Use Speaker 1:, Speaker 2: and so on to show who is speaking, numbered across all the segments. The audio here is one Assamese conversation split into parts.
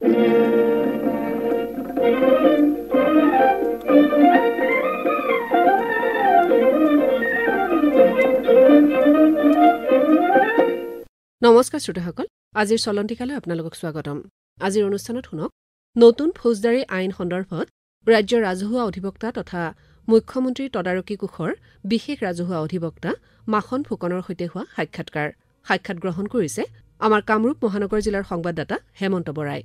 Speaker 1: নমস্কাৰ শ্ৰোতাসকল, আজিৰ চলন্তিকালৈ আপোনালোকক স্বাগতম। আজিৰ অনুষ্ঠানত শুনক নতুন ফৌজদাৰী আইন সন্দৰ্ভত ৰাজ্যৰ ৰাজহুৱা অধিবক্তা তথা মুখ্যমন্ত্ৰীৰ তদাৰকী কোষৰ বিশেষ ৰাজহুৱা অধিবক্তা মাখন ফুকনৰ সৈতে হোৱা সাক্ষাৎ গ্ৰহণ কৰিছে আমাৰ কামৰূপ মহানগৰ জিলাৰ সংবাদদাতা হেমন্ত বৰাই।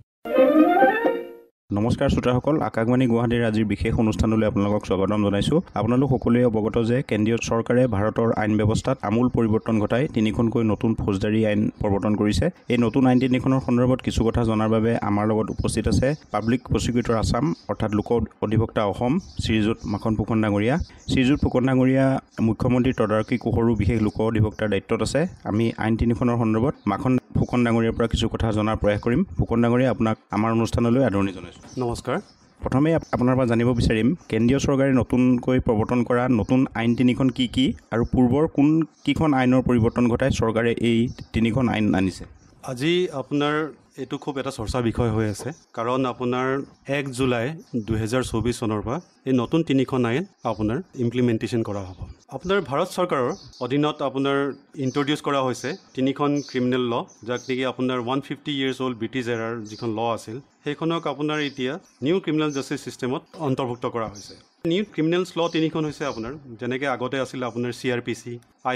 Speaker 2: নমস্কাৰ শ্ৰোতাসকল, আকাশবাণী গুৱাহাটীৰ আজিৰ বিশেষ অনুষ্ঠানলৈ আপোনালোকক স্বাগতম জনাইছোঁ। আপোনালোক সকলোৱে অৱগত যে কেন্দ্ৰীয় চৰকাৰে ভাৰতৰ আইন ব্যৱস্থাত আমূল পৰিৱৰ্তন ঘটাই তিনিখনকৈ নতুন ফৌজদাৰী আইন প্ৰৱৰ্তন কৰিছে। এই নতুন আইন তিনিখনৰ সন্দৰ্ভত কিছু কথা জনাৰ বাবে আমাৰ লগত উপস্থিত আছে পাব্লিক প্ৰচিকিউটৰ আছাম অৰ্থাৎ লোক অধিবক্তা অসম শ্ৰীযুত মাখন ফুকন ডাঙৰীয়া। শ্ৰীযুত ফুকন ডাঙৰীয়া মুখ্যমন্ত্ৰীৰ তদাৰকী কোষৰো বিশেষ লোক অধিবক্তাৰ দায়িত্বত আছে। আমি আইন তিনিখনৰ সন্দৰ্ভত মাখন ফুকন ডাঙৰীয়াৰ পৰা কিছু কথা জনাৰ প্ৰয়াস কৰিম। ফুকন ডাঙৰীয়া, আপোনাক আমাৰ অনুষ্ঠানলৈ আদৰণি জনাইছোঁ।
Speaker 3: নমস্কাৰ।
Speaker 2: প্ৰথমে আপোনাৰ পৰা জানিব বিচাৰিম, কেন্দ্ৰীয় চৰকাৰে নতুনকৈ প্ৰৱৰ্তন কৰা নতুন আইন তিনিখন কি আৰু পূৰ্বৰ কোন কেইখন আইনৰ পৰিৱৰ্তন ঘটাই চৰকাৰে এই তিনিখন আইন আনিছে?
Speaker 3: আজি আপোনাৰ এইটো খুব এটা চৰ্চাৰ বিষয় হৈ আছে, কাৰণ আপোনাৰ 1 জুলাই 2024 চনৰ পৰা এই নতুন তিনিখন আইন আপোনাৰ ইমপ্লিমেণ্টেশ্যন কৰা হ'ব। আপোনাৰ ভাৰত চৰকাৰৰ অধীনত আপোনাৰ ইণ্ট্ৰডিউচ কৰা হৈছে তিনিখন ক্ৰিমিনেল ল, যাক নেকি আপোনাৰ 150 years old ব্ৰিটিছ এৰাৰ যিখন ল আছিল সেইখনক আপোনাৰ এতিয়া নিউ ক্ৰিমিনেল জাষ্টিচ ছিষ্টেমত অন্তৰ্ভুক্ত কৰা হৈছে। নিউ ক্ৰিমিনেলছ ল তিনিখন হৈছে আপোনাৰ যেনেকৈ আগতে আছিল আপোনাৰ CRPC,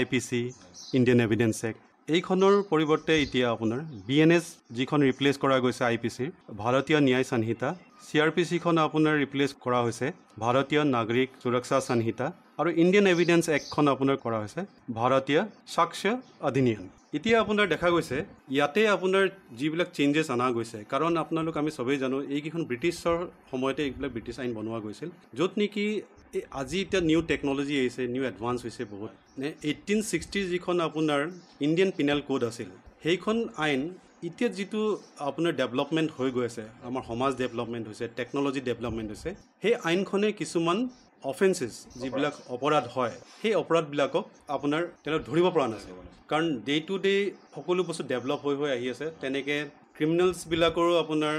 Speaker 3: IPC, Indian evidence act. এইখনৰ পৰিৱৰ্তে এতিয়া আপোনাৰ BNS যিখন ৰিপ্লেচ কৰা গৈছে IPCৰ ভাৰতীয় ন্যায় সংহিতা, CRPCখন আপোনাৰ ৰিপ্লেচ কৰা হৈছে ভাৰতীয় নাগৰিক সুৰক্ষা সংহিতা, আৰু ইণ্ডিয়ান এভিডেন্স এক্টখন আপোনাৰ কৰা হৈছে ভাৰতীয় সাক্ষ্য অধিনিয়ম। এতিয়া আপোনাৰ দেখা গৈছে ইয়াতে আপোনাৰ যিবিলাক চেঞ্জেছ অনা গৈছে, কাৰণ আমি চবেই জানো এইকেইখন ব্ৰিটিছৰ সময়তে এইবিলাক ব্ৰিটিছ আইন বনোৱা গৈছিল, য'ত নেকি আজি এতিয়া নিউ টেকন'লজি আহিছে, নিউ এডভান্স হৈছে বহুত। 1860 যিখন আপোনাৰ ইণ্ডিয়ান পিনেল কোড আছিল, সেইখন আইন এতিয়া যিটো আপোনাৰ ডেভেলপমেণ্ট হৈ গৈ আছে, আমাৰ সমাজ ডেভেলপমেণ্ট হৈছে, টেকন'লজি ডেভেলপমেণ্ট হৈছে, সেই আইনখনে কিছুমান অফেন্সেছ যিবিলাক অপৰাধ হয় সেই অপৰাধবিলাকক আপোনাৰ তেওঁলোকে ধৰিব পৰা নাছিল, কাৰণ ডে টু ডে সকলো বস্তু ডেভেলপ হৈ আহি আছে। তেনেকৈ ক্ৰিমিনেলছবিলাকৰো আপোনাৰ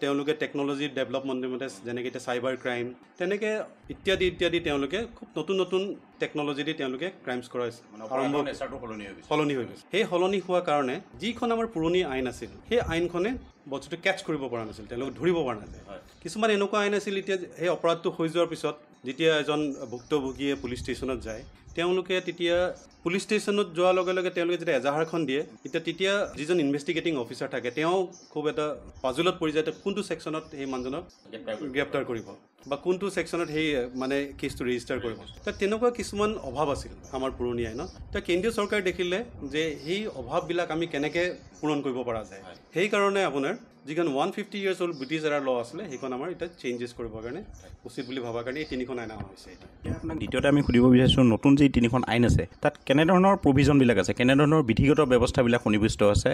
Speaker 3: তেওঁলোকে টেকন'লজি ডেভেলপমেণ্টৰ মতে যেনেকৈ এতিয়া চাইবাৰ ক্ৰাইম তেনেকৈ ইত্যাদি তেওঁলোকে খুব নতুন টেকন'লজি দি তেওঁলোকে ক্ৰাইমছ কৰা সলনি হৈ গৈছে। সেই সলনি হোৱাৰ কাৰণে যিখন আমাৰ পুৰণি আইন আছিল সেই আইনখনে বস্তুটো কেটচ কৰিব পৰা নাছিল, তেওঁলোকে ধৰিব পৰা নাছিল। কিছুমান এনেকুৱা আইন আছিল এতিয়া সেই অপৰাধটো হৈ যোৱাৰ পিছত যেতিয়া এজন ভুক্তভোগীয়ে পুলিচ ষ্টেচনত যায়, তেওঁলোকে তেতিয়া পুলিচ ষ্টেচনত যোৱাৰ লগে লগে তেওঁলোকে যেতিয়া এজাহাৰখন দিয়ে, তেতিয়া যিজন ইনভেষ্টিগেটিং অফিচাৰ থাকে তেওঁ খুব এটা পাজলত পৰি যায়, কোনটো ছেকশ্যনত সেই মানুহজনক গ্ৰেপ্তাৰ কৰিব বা কোনটো ছেকশ্যনত সেই মানে কেছটো ৰেজিষ্টাৰ কৰিব। তেনেকুৱা কিছুমান অভাৱ আছিল আমাৰ পুৰণি আইনত। কেন্দ্ৰীয় চৰকাৰে দেখিলে যে সেই অভাৱবিলাক আমি কেনেকৈ পূৰণ কৰিব পৰা যায়, সেইকাৰণে আপোনাৰ যিখন 150 years old ব্ৰিটিছ এৰাৰ ল আছিলে সেইখন আমাৰ এতিয়া চেঞ্জেছ কৰিবৰ কাৰণে উচিত বুলি ভবাৰ কাৰণে এই তিনিখন আইন অনা হৈছে।
Speaker 2: আপোনাক দ্বিতীয়তে আমি সুধিব বিচাৰিছোঁ, নতুন যি তিনিখন আইন আছে তাত কেনেধৰণৰ প্ৰভিজনবিলাক আছে, কেনেধৰণৰ বিধিগত ব্যৱস্থাবিলাক সন্নিৱিষ্ট আছে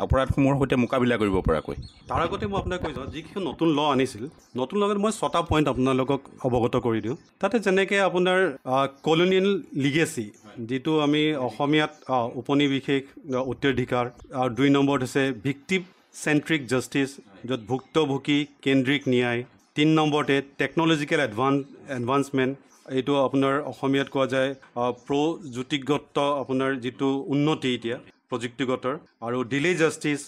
Speaker 2: অপৰাধসমূহৰ সৈতে মোকাবিলা কৰিব পৰাকৈ?
Speaker 3: তাৰ আগতে মই আপোনাক কৈ যাওঁ, যিকেইখন নতুন ল আনিছিল, নতুন লগত মই 6টা পইণ্ট আপোনালোকক অৱগত কৰি দিওঁ। তাতে যেনেকৈ আপোনাৰ কলনিয়েল লিগেচি, যিটো আমি অসমীয়াত উপনিবিশেষ উত্তৰাধিকাৰ, আৰু 2 নম্বৰত হৈছে ভিক্টিম চেণ্ট্ৰিক জাষ্টিছ, য'ত ভুক্তভোগী কেন্দ্ৰিক ন্যায়। 3 নম্বৰতে টেকন'লজিকেল এডভান্সমেণ্ট, এইটো আপোনাৰ অসমীয়াত কোৱা যায় প্ৰযুক্তিগত আপোনাৰ যিটো উন্নতি এতিয়া প্ৰযুক্তিগতৰ, আৰু ডিলে জাষ্টিছ,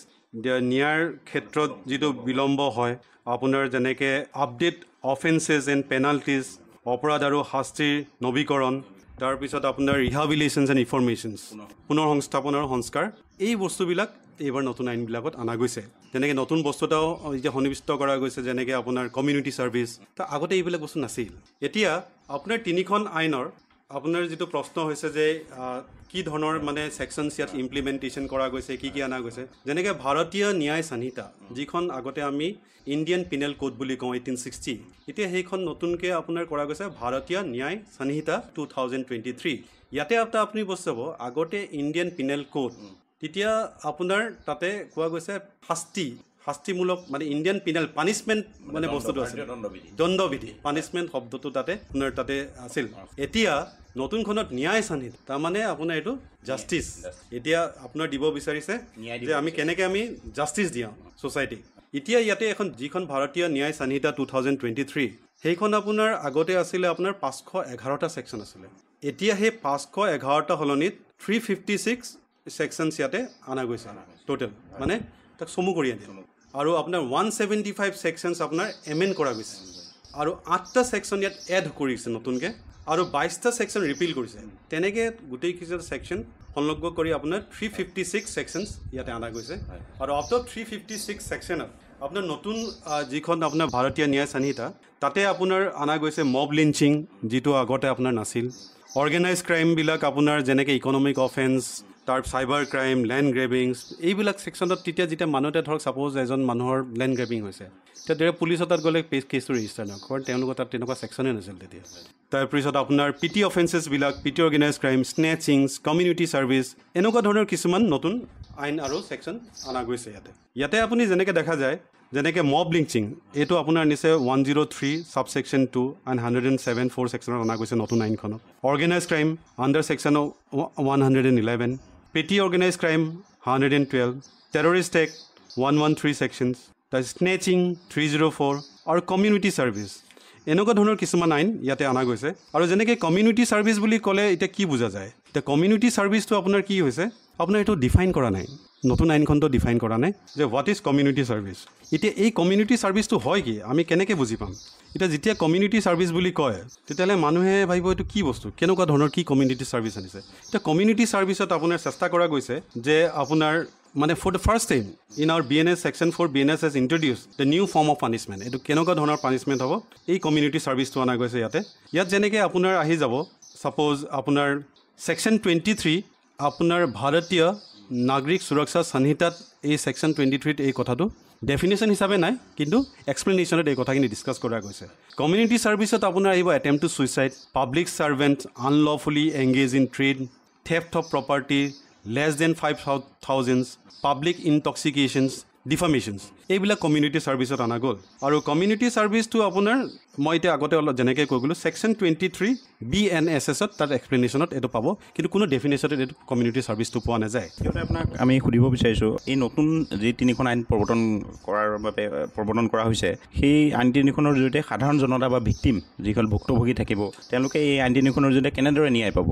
Speaker 3: ন্যায়ৰ ক্ষেত্ৰত যিটো বিলম্ব হয়, আপোনাৰ যেনেকৈ আপডেট অফেন্সেছ এণ্ড পেনাল্টিজ, অপৰাধ আৰু শাস্তিৰ নৱীকৰণ, তাৰপিছত আপোনাৰ ৰিহাবিলিটেশ্যনছ এণ্ড ইনফৰ্মেশ্যনছ, পুনৰ সংস্থাপন আৰু সংস্কাৰ। এই বস্তুবিলাক এইবাৰ নতুন আইনবিলাকত অনা গৈছে। যেনেকৈ নতুন বস্তু এটাও এতিয়া সন্নিৱিষ্ট কৰা গৈছে, যেনেকৈ আপোনাৰ কমিউনিটি ছাৰ্ভিচ। আগতে এইবিলাক বস্তু নাছিল। এতিয়া আপোনাৰ তিনিখন আইনৰ আপোনাৰ যিটো প্ৰশ্ন হৈছে যে কি ধৰণৰ মানে ছেকশ্যনছ ইয়াত ইমপ্লিমেণ্টেশ্যন কৰা গৈছে, কি অনা গৈছে, যেনেকৈ ভাৰতীয় ন্যায় সংহিতা, যিখন আগতে আমি ইণ্ডিয়ান পিনেল কোড বুলি কওঁ 1860, এতিয়া সেইখন নতুনকৈ আপোনাৰ কৰা গৈছে ভাৰতীয় ন্যায় সংহিতা 2023। ইয়াতে আপুনি বস্তু চাব, আগতে ইণ্ডিয়ান পিনেল কোড, তেতিয়া আপোনাৰ তাতে কোৱা গৈছে শাস্তিমূলক মানে ইণ্ডিয়ান পিনেল পানিছমেণ্ট মানে বস্তুটো আছিল দণ্ডবিধি পানিছমেণ্ট শব্দটো তাতে আপোনাৰ তাতে আছিল এতিয়া নতুনখনত ন্যায় চানিত তাৰমানে আপোনাৰ এইটো জাষ্টিচ এতিয়া আপোনাৰ দিব বিচাৰিছে যে আমি কেনেকৈ আমি জাষ্টিচ দিওঁ ছ'চাইটিক এতিয়া ইয়াতে এখন যিখন ভাৰতীয় ন্যায় চানিতা 2023 সেইখন আপোনাৰ আগতে আছিলে আপোনাৰ 511টা ছেকশ্যন আছিলে এতিয়া সেই 511টা সলনিত 356 ছেকশ্যনছ ইয়াতে অনা গৈছে টোটেল মানে তাক চমু কৰি আনিছে আৰু আপোনাৰ 175 ছেকশ্যনছ আপোনাৰ এমেণ্ড কৰা গৈছে আৰু 8টা ছেকশ্যন ইয়াত এড কৰিছে নতুনকৈ আৰু 22টা ছেকশ্যন ৰিপিল কৰিছে তেনেকৈ গোটেইকেইটা ছেকশ্যন সংলগ্ন কৰি আপোনাৰ 356 ছেকশ্যনছ ইয়াতে অনা গৈছে আৰু আফটাৰ 356 ছেকশ্যনত আপোনাৰ নতুন যিখন আপোনাৰ ভাৰতীয় ন্যায় চানিতা তাতে আপোনাৰ অনা গৈছে মব লিঞ্চিং যিটো আগতে আপোনাৰ নাছিল অৰ্গেনাইজ ক্ৰাইমবিলাক আপোনাৰ যেনেকৈ ইকনমিক অফেন্স তাৰ চাইবাৰ ক্ৰাইম লেণ্ড গ্ৰেবিংছ এইবিলাক ছেকশ্যনত তেতিয়া যেতিয়া মানুহতে ধৰক ছাপ'জ এজন মানুহৰ লেণ্ড গ্ৰেবিং হৈছে তেতিয়া পুলিচৰ তাত গ'লে কেছটো ৰেজিষ্টাৰ নকৰে কাৰণ তেওঁলোকৰ তাত তেনেকুৱা ছেকশ্যনেই নাছিল তেতিয়া তাৰপিছত আপোনাৰ পিটি অফেন্সেছবিলাক পিটি অৰ্গেনাইজ ক্ৰাইম স্নেচিংছ কমিউনিটি ছাৰ্ভিচ এনেকুৱা ধৰণৰ কিছুমান নতুন আইন আৰু ছেকশ্যন অনা গৈছে ইয়াতে আপুনি যেনেকৈ দেখা যায় যেনেকৈ মব লিঞ্চিং এইটো আপোনাৰ নিছে 103 ছাবছেকশ্যন 2 এণ্ড 107 4 ছেকশ্যনত অনা গৈছে নতুন আইনখনত organise crime under section 111 petty organise crime 112 terrorist act 113 sections তাৰ স্নেচিং 304 আৰু কমিউনিটি ছাৰ্ভিচ এনেকুৱা ধৰণৰ কিছুমান আইন ইয়াতে অনা গৈছে আৰু যেনেকৈ কমিউনিটি ছাৰ্ভিচ বুলি ক'লে এতিয়া কি বুজা যায় এতিয়া কমিউনিটি ছাৰ্ভিচটো আপোনাৰ কি হৈছে আপোনাৰ এইটো ডিফাইন কৰা নাই নতুন আইনখনটো ডিফাইন কৰা নাই যে হোৱাট ইজ কমিউনিটি ছাৰ্ভিচ এতিয়া এই কমিউনিটি ছাৰ্ভিচটো হয় কি আমি কেনেকৈ বুজি পাম এতিয়া যেতিয়া কমিউনিটি ছাৰ্ভিচ বুলি কয় তেতিয়াহ'লে মানুহে ভাবিব এইটো কি বস্তু কেনেকুৱা ধৰণৰ কি কমিউনিটি ছাৰ্ভিচ আনিছে এতিয়া কমিউনিটি ছাৰ্ভিচত আপোনাৰ চেষ্টা কৰা গৈছে যে আপোনাৰ মানে for the first time in our BNS section 4 BNS has introduce the new form of punishment এইটো কেনেকুৱা ধৰণৰ পানিছমেণ্ট হ'ব এই কমিউনিটি ছাৰ্ভিচটো অনা গৈছে ইয়াত যেনেকৈ আপোনাৰ আহি যাব ছাপ'জ আপোনাৰ ছেকশ্যন 23 আপোনাৰ ভাৰতীয় নাগৰিক সুৰক্ষা সংহিতাত এই ছেকশ্যন 23ত এই কথাটো ডেফিনেশ্যন হিচাপে নাই কিন্তু এক্সপ্লেনেশ্যনত এই কথাখিনি ডিছকাছ কৰা গৈছে কমিউনিটি ছাৰ্ভিচত আপোনাৰ আহিব attempt to suicide public servant unlawfully engage in trade theft of property less than 5,000 public intoxications defamations এইবিলাক কমিউনিটি ছাৰ্ভিচত অনা গ'ল আৰু কমিউনিটি ছাৰ্ভিচটো আপোনাৰ মই এতিয়া আগতে অলপ যেনেকৈ কৈ গ'লোঁ ছেকশ্যন 23 BNSSত তাত এক্সপ্লেনেশ্যনত এইটো পাব কিন্তু কোনো ডেফিনেশ্যনত এইটো কমিউনিটি ছাৰ্ভিচটো পোৱা নাযায়
Speaker 2: সিহঁতে আপোনাক আমি সুধিব বিচাৰিছোঁ এই নতুন যি তিনিখন আইন প্ৰৱৰ্তন কৰা হৈছে সেই আইন তিনিখনৰ জৰিয়তে সাধাৰণ জনতা বা ভিক্টিম যিসকল ভুক্তভোগী থাকিব তেওঁলোকে এই আইন তিনিখনৰ জৰিয়তে কেনেদৰে ন্যায় পাব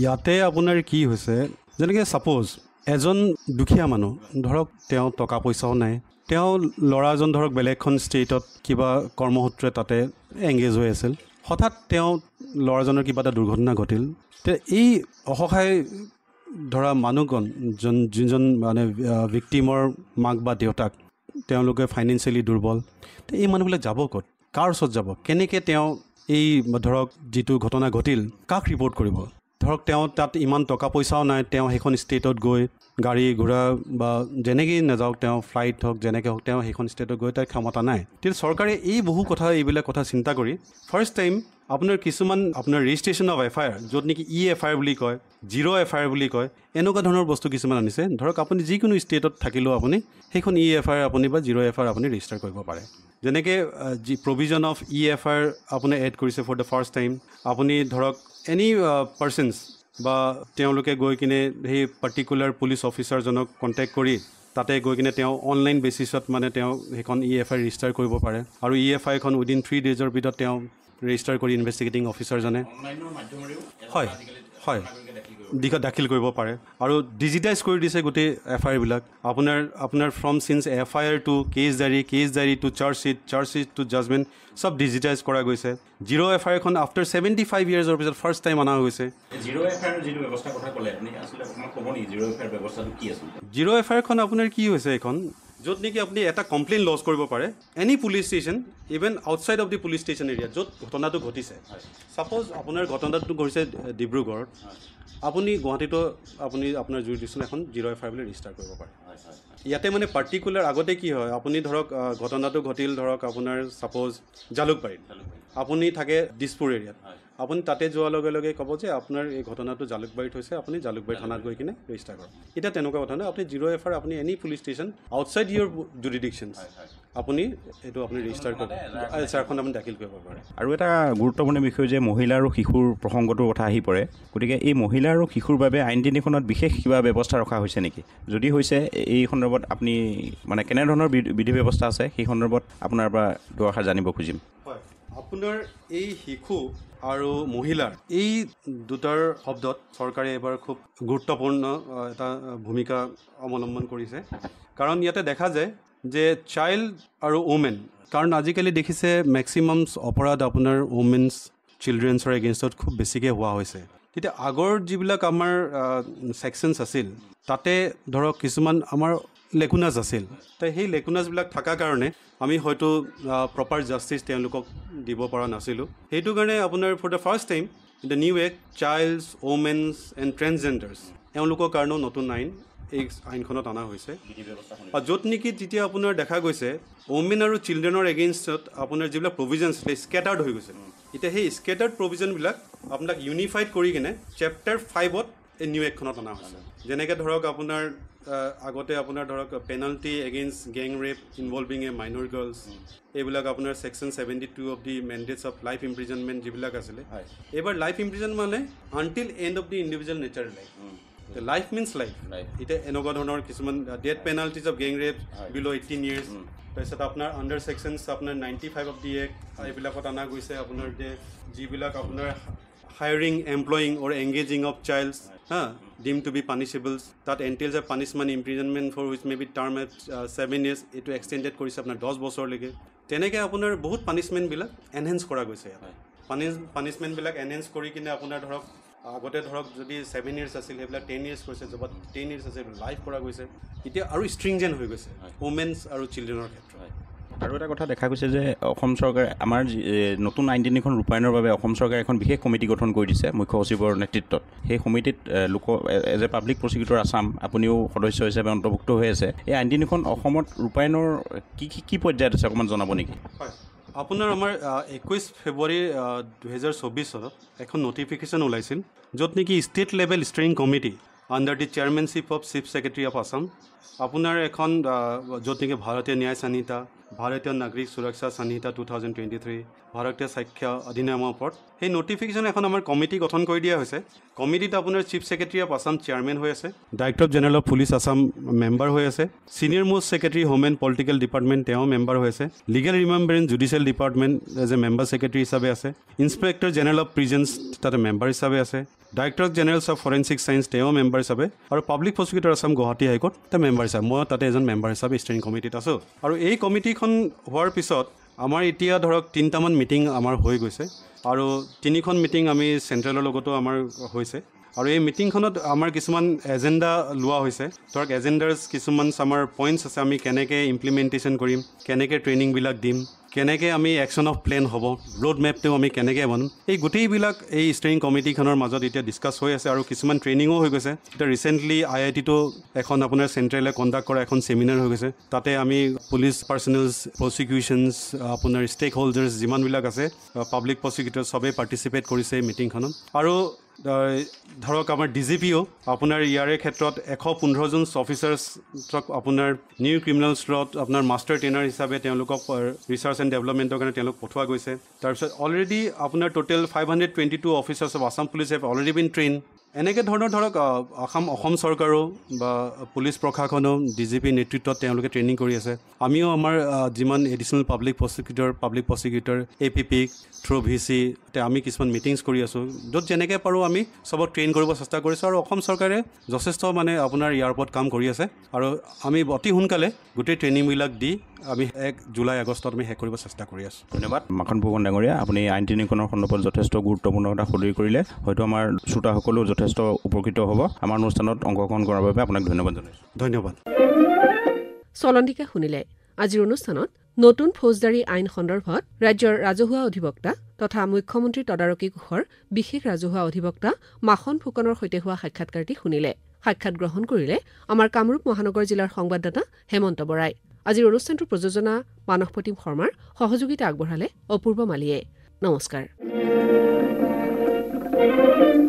Speaker 3: ইয়াতে আপোনাৰ কি হৈছে যেনেকৈ ছাপ'জ এজন দুখীয়া মানুহ ধৰক তেওঁ টকা পইচাও নাই তেওঁ ল'ৰাজন ধৰক বেলেগখন ষ্টেটত কিবা কৰ্মসূত্ৰে তাতে এংগেজ হৈ আছিল হঠাৎ তেওঁ ল'ৰাজনৰ কিবা এটা দুৰ্ঘটনা ঘটিল এই অসহায় ধৰা মানুহজন যোনজন মানে ভিক্টিমৰ মাক বা দেউতাক তেওঁলোকে ফাইনেন্সিয়েলি দুৰ্বল এই মানুহবিলাক যাব ক'ত কাৰ ওচৰত যাব কেনেকৈ তেওঁ এই ধৰক যিটো ঘটনা ঘটিল কাক ৰিপৰ্ট কৰিব ধৰক তেওঁ তাত ইমান টকা পইচাও নাই তেওঁ সেইখন ষ্টেটত গৈ গাড়ী ঘোঁৰা বা যেনেকৈ নাযাওক তেওঁ ফ্লাইট হওক যেনেকৈ হওক তেওঁ সেইখন ষ্টেটত গৈ তাৰ ক্ষমতা নাই তেতিয়া চৰকাৰে এই বহু কথা এইবিলাক কথা চিন্তা কৰি ফাৰ্ষ্ট টাইম আপোনাৰ কিছুমান আপোনাৰ ৰেজিষ্ট্ৰেশ্যন অফ FIR য'ত নেকি EFIR বুলি কয় 0 FIR বুলি কয় এনেকুৱা ধৰণৰ বস্তু কিছুমান আনিছে ধৰক আপুনি যিকোনো ষ্টেটত থাকিলেও আপুনি সেইখন EFIR আপুনি বা 0 FIR আপুনি ৰেজিষ্টাৰ কৰিব পাৰে যেনেকৈ যি প্ৰভিজন অফ EFIR আপুনি এড কৰিছে ফৰ দ্য ফাৰ্ষ্ট টাইম আপুনি ধৰক এনি পাৰ্চনছ বা তেওঁলোকে গৈ কিনে সেই পাৰ্টিকুলাৰ পুলিচ অফিচাৰজনক কণ্টেক্ট কৰি তাতে গৈ কিনে তেওঁ অনলাইন বেচিছত মানে তেওঁ সেইখন EFIR ৰেজিষ্টাৰ কৰিব পাৰে আৰু EFIখন উইদিন 3 ডেজৰ ভিতৰত তেওঁ ৰেজিষ্টাৰ কৰি ইনভেষ্টিগেটিং অফিচাৰজনে হয় হয় দাখিল কৰিব পাৰে আৰু ডিজিটাইজ কৰি দিছে গোটেই FIRবিলাক আপোনাৰ from since FIR to case diary to chargesheet to judgement চব ডিজিটাইজ কৰা গৈছে 0 FIRখন আফটাৰ 75 ইয়াৰ্ছৰ পিছত ফাৰ্ষ্ট টাইম অনা হৈছে 0 FIRখন আপোনাৰ কি হৈছে এইখন য'ত নেকি আপুনি এটা কমপ্লেইন লজ কৰিব পাৰে any police station even outside of the police station area য'ত ঘটনাটো ঘটিছে ছাপ'জ আপোনাৰ ঘটনাটো ঘটিছে ডিব্ৰুগড়ত আপুনি গুৱাহাটীতো আপুনি আপোনাৰ জুৰিডিকশ্যন এখন 0 FIR বুলি ৰেজিষ্টাৰ কৰিব পাৰে ইয়াতে মানে পাৰ্টিকুলাৰ আগতে কি হয় আপুনি ধৰক ঘটনাটো ঘটিল ধৰক আপোনাৰ ছাপ'জ জালুকবাৰীত আপুনি থাকে দিছপুৰ এৰিয়াত আপুনি তাতে যোৱাৰ লগে লগে ক'ব যে আপোনাৰ এই ঘটনাটো জালুকবাৰীত হৈছে, আপুনি জালুকবাৰী থানাত গৈ কিনে ৰেজিষ্টাৰ কৰক। এতিয়া তেনেকুৱা কথা নহয়, আপুনি 0 FR আপুনি এনি পুলিচ ষ্টেচন আউটছাইড ইয়ৰ জুৰিডিকশ্যনছ আপুনি এইটো আপুনি ৰেজিষ্টাৰ কৰিব, এফআইআৰখন আপুনি দাখিল কৰিব পাৰে।
Speaker 2: আৰু এটা গুৰুত্বপূৰ্ণ বিষয় যে মহিলা আৰু শিশুৰ প্ৰসংগটোৰ কথা আহি পৰে, গতিকে এই মহিলা আৰু শিশুৰ বাবে আইন তিনিখনত বিশেষ কিবা ব্যৱস্থা ৰখা হৈছে নেকি? যদি হৈছে এই সন্দৰ্ভত আপুনি মানে কেনেধৰণৰ বিধি ব্যৱস্থা আছে সেই সন্দৰ্ভত আপোনাৰ পৰা দুআষাৰ জানিব খুজিম।
Speaker 3: হয়, আপোনাৰ এই শিশু আৰু মহিলাৰ এই দুটাৰ শব্দত চৰকাৰে এবাৰ খুব গুৰুত্বপূৰ্ণ এটা ভূমিকা অৱলম্বন কৰিছে। কাৰণ ইয়াতে দেখা যায় যে চাইল্ড আৰু ওমেন, কাৰণ আজিকালি দেখিছে মেক্সিমাম অপৰাধ আপোনাৰ ওমেন্স চিলড্ৰেনছৰ এগেইনষ্টত খুব বেছিকৈ হোৱা হৈছে। তেতিয়া আগৰ যিবিলাক আমাৰ ছেকশ্যনছ আছিল তাতে ধৰক কিছুমান আমাৰ লেকুনাছ আছিল, তো সেই লেকুনাছবিলাক থকাৰ কাৰণে আমি হয়তো প্ৰপাৰ জাষ্টিচ তেওঁলোকক দিব পৰা নাছিলোঁ। সেইটো কাৰণে আপোনাৰ for the first time in the new act childs, women's and transgenders এওঁলোকৰ কাৰণেও নতুন আইন এই আইনখনত অনা হৈছে। য'ত নেকি তেতিয়া আপোনাৰ দেখা গৈছে ওমেন আৰু চিলড্ৰেনৰ এগেইনষ্টত আপোনাৰ যিবিলাক প্ৰভিজনছ স্কেটাৰ্ড হৈ গৈছে, এতিয়া সেই স্কেটাৰ্ড প্ৰভিজনবিলাক আপোনাক ইউনিফাইড কৰি কিনে চেপ্টাৰ 5ত এই নিউ এক্টখনত অনা হৈছে। যেনেকৈ ধৰক আপোনাৰ আগতে আপোনাৰ ধৰক penalty against gang rape involving a minor girls, এইবিলাক আপোনাৰ section 72 of the mandates of life imprisonment যিবিলাক আছিলে, এইবাৰ লাইফ ইম্প্ৰিজন মানে until end of the individual nature life. Life means life. এতিয়া এনেকুৱা ধৰণৰ কিছুমান death penalties of gang rape below' 18 years, তাৰপিছত আপোনাৰ আণ্ডাৰ ছেকশ্যনছ আপোনাৰ 95 অফ দি এক্ট এইবিলাকত অনা গৈছে আপোনাৰ যিবিলাক আপোনাৰ hiring, employing or engaging of childs deem to be punishables, তাত entails a punishment imprisonment for which may be term at 7 years, এইটো এক্সটেণ্ডেড কৰিছে আপোনাৰ 10 বছৰলৈকে। তেনেকৈ আপোনাৰ বহুত পানিছমেণ্টবিলাক এনহেঞ্চ কৰা গৈছে ইয়াত। পানিছমেণ্টবিলাক এনহেঞ্চ কৰি কিনে আপোনাৰ ধৰক আগতে ধৰক যদি 7 years আছিল সেইবিলাক 10 years কৰিছে, য'ত 10 years আছে লাইফ কৰা গৈছে। এতিয়া আৰু ষ্ট্ৰিংজেণ্ট হৈ গৈছে ওমেন্স আৰু চিলড্ৰেনৰ ক্ষেত্ৰত।
Speaker 2: আৰু এটা কথা দেখা গৈছে যে অসম চৰকাৰে আমাৰ নতুন আইন তিনিখন ৰূপায়ণৰ বাবে অসম চৰকাৰে এখন বিশেষ কমিটি গঠন কৰি দিছে মুখ্য সচিবৰ নেতৃত্বত। সেই সমিতিত as a public prosecutor Assam আপুনিও সদস্য হিচাপে অন্তৰ্ভুক্ত হৈ আছে। এই আইন তিনিখন অসমত ৰূপায়ণৰ কি পৰ্যায়ত আছে অকণমান জনাব নেকি?
Speaker 3: হয়, আপোনাৰ আমাৰ 21 ফেব্ৰুৱাৰী 2024 চনত এখন নটিফিকেশ্যন ওলাইছিল, য'ত নেকি state level steering committee under the chairmanship of chief secretary of Assam, আপোনাৰ এখন য'ত নেকি ভাৰতীয় ন্যায় সংহিতা, ভাৰতীয় নাগৰিক সুৰক্ষা সংহিতা 2023, ভাৰতীয় সাক্ষ্য অধিনিয়মৰ ওপৰত সেই নটিফিকেশ্যন এখন আমাৰ কমিটি গঠন কৰি দিয়া হৈছে। কমিটিত আপোনাৰ chief secretary of Assam chairman হৈ আছে, director general of police Assam member হৈ আছে, senior most secretary home and political department তেওঁ মেম্বাৰ হৈ আছে, legal remembrancer judicial department as a member secretary হিচাপে আছে, ইন্সপেক্টৰ জেনেৰেল অফ প্ৰিজেন্স তাতে মেম্বাৰ হিচাপে আছে, ডাইৰেক্টৰ জেনেৰেলছ অফ ফৰেনচিক ছায়েন্স তেওঁ মেম্বাৰ হিচাপে, আৰু public prosecutor Assam Guwahati high court তেওঁ মেম্বাৰ হিচাপে। মই তাতে এজন মেম্বাৰ হিচাপে ষ্টিয়াৰিং কমিটিত আছোঁ। আৰু এই কমিটিখন হোৱাৰ পিছত আমাৰ এতিয়া ধৰক 3টামান মিটিং আমাৰ হৈ গৈছে, আৰু 3খন মিটিং আমি চেণ্ট্ৰেলৰ লগতো আমাৰ হৈছে। আৰু এই মিটিংখনত আমাৰ কিছুমান এজেণ্ডা লোৱা হৈছে, ধৰক এজেণ্ডাৰ কিছুমান আমাৰ পইণ্টছ আছে, আমি কেনেকৈ ইমপ্লিমেণ্টেশ্যন কৰিম, কেনেকৈ ট্ৰেইনিংবিলাক দিম, কেনেকৈ আমি একশ্যন অফ প্লেন হ'ব, ৰোড মেপটো আমি কেনেকৈ বনাম, এই গোটেইবিলাক এই ষ্টিয়াৰিং কমিটিখনৰ মাজত এতিয়া ডিছকাছ হৈ আছে। আৰু কিছুমান ট্ৰেইনিঙো হৈ গৈছে। এতিয়া ৰিচেণ্টলি IITতো এখন আপোনাৰ চেণ্ট্ৰেলে কণ্ডাক্ট কৰা এখন ছেমিনাৰ হৈ গৈছে, তাতে আমি পুলিচ পাৰ্চনেলছ, প্ৰচিকিউশ্যনছ, আপোনাৰ ষ্টেক হোল্ডাৰ্ছ যিমানবিলাক আছে, পাব্লিক প্ৰচিকিউটৰ চবেই পাৰ্টিচিপেট কৰিছে এই মিটিংখনত। আৰু ধৰক আমাৰ DGPও আপোনাৰ ইয়াৰে ক্ষেত্ৰত 115জন অফিচাৰ্ছক আপোনাৰ নিউ ক্ৰিমিনেলছ লত আপোনাৰ মাষ্টাৰ ট্ৰেইনাৰ হিচাপে তেওঁলোকক ৰিচাৰ্চ এণ্ড ডেভেলপমেণ্টৰ কাৰণে তেওঁলোক পঠোৱা গৈছে। তাৰপিছত অলৰেডি আপোনাৰ total 522 officers of Assam police have already been train. এনেকৈ ধৰণৰ ধৰক অসম চৰকাৰো বা পুলিচ প্ৰশাসনো DGP নেতৃত্বত তেওঁলোকে ট্ৰেইনিং কৰি আছে। আমিও আমাৰ যিমান additional public prosecutor APP through VC আমি কিছুমান মিটিংছ কৰি আছোঁ, য'ত যেনেকৈ পাৰোঁ আমি চবক ট্ৰেইন কৰিব চেষ্টা কৰিছোঁ। আৰু অসম চৰকাৰে যথেষ্ট মানে আপোনাৰ ইয়াৰ ওপৰত কাম কৰি আছে, আৰু আমি অতি সোনকালে গোটেই ট্ৰেইনিংবিলাক দি আমি 1 জুলাই আগষ্টত আমি শেষ কৰিব চেষ্টা কৰি আছোঁ।
Speaker 2: ধন্যবাদ মাখন ফুকন ডাঙৰীয়া, আপুনি আইন তিনিখনৰ সন্দৰ্ভত যথেষ্ট গুৰুত্বপূৰ্ণ কথা সদৰি কৰিলে। হয়তো আমাৰ শ্ৰোতাসকলেও যথেষ্ট উপকৃত হ'ব। আমাৰ অনুষ্ঠানত অংশগ্ৰহণ কৰাৰ বাবে আপোনাক ধন্যবাদ জনাইছোঁ।
Speaker 3: ধন্যবাদ।
Speaker 1: চলন্তিকা শুনিলে। আজিৰ অনুষ্ঠানত নতুন ফৌজদাৰী আইন সন্দৰ্ভত ৰাজ্যৰ ৰাজহুৱা অধিবক্তা তথা মুখ্যমন্ত্ৰী তদাৰকী কোষৰ বিশেষ ৰাজহুৱা অধিবক্তা মাখন ফুকনৰ সৈতে হোৱা সাক্ষাৎকাৰটি শুনিলে। সাক্ষাৎ গ্ৰহণ কৰিলে আমাৰ কামৰূপ মহানগৰ জিলাৰ সংবাদদাতা হেমন্ত বৰাই। আজিৰ অনুষ্ঠানটোৰ প্ৰযোজনা মানস প্ৰতিম শৰ্মাৰ, সহযোগিতা আগবঢ়ালে অপূৰ্ব মালিয়ে। নমস্কাৰ। ধন্যবাদ।